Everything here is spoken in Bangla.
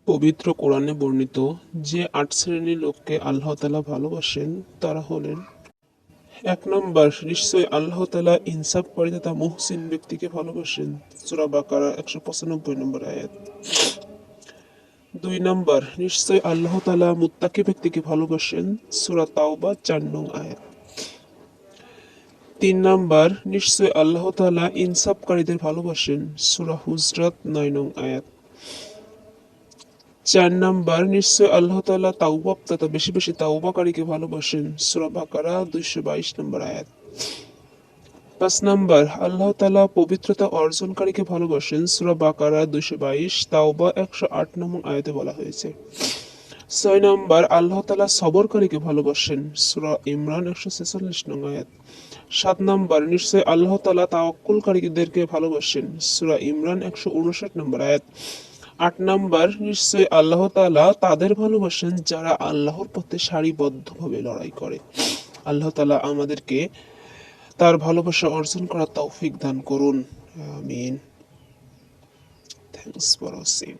পবিত্র কোরআনে বর্ণিত যে ৮ শ্রেণীর লোককে আল্লাহ তাআলা ভালোবাসেন তারা হলেন: ১ নম্বর, নিশ্চয়ই আল্লাহ তাআলা ইনসাফকারী তথা মুহসিন ব্যক্তিকে ভালোবাসেন। সূরা বাকারা ১৯৫ নম্বর আয়াত। ২ নম্বর, নিশ্চয়ই আল্লাহ তাআলা মুত্তাকী ব্যক্তিকে ভালোবাসেন। সূরা তাওবা ৪ নং আয়াত। ৩ নম্বর, নিশ্চয়ই আল্লাহ তাআলা ইনসাফকারীদের ভালোবাসেন। সূরা হুজরাত ৯ নং আয়াত। ৪ নম্বর, নিশ্চয় আল্লাহ তাআলা তাওয়াব তথা বেশি বেশি তাওবাকারীকে ভালোবাসেন। সূরা বাকারা ২২২ নম্বর আয়াত। ৫ নম্বর, আল্লাহ তাআলা পবিত্রতা অর্জনকারীকে ভালোবাসেন। সূরা বাকারা ২২২, তাওবা ১০৮ নম্বর আয়াতে বলা হয়েছে। ৬ নম্বর, আল্লাহ তাআলা সবরকারীকে ভালোবাসেন। সূরা ইমরান ১৪৬ নং আয়াত। ৭ নম্বর, নিশ্চয় আল্লাহ তাআলা তাওয়াক্কুলকারীদেরকে ভালোবাসেন। সূরা ইমরান ১৫৯ নম্বর আয়াত। ৮ নম্বর, নিশ্চয় আল্লাহ তাআলা তাদের ভালোবাসেন যারা আল্লাহর পথে সারিবদ্ধভাবে লড়াই করে। আল্লাহ তাআলা আমাদেরকে তার ভালোবাসা অর্জন করার তৌফিক দান করুন। আমিন। Thanks for watching.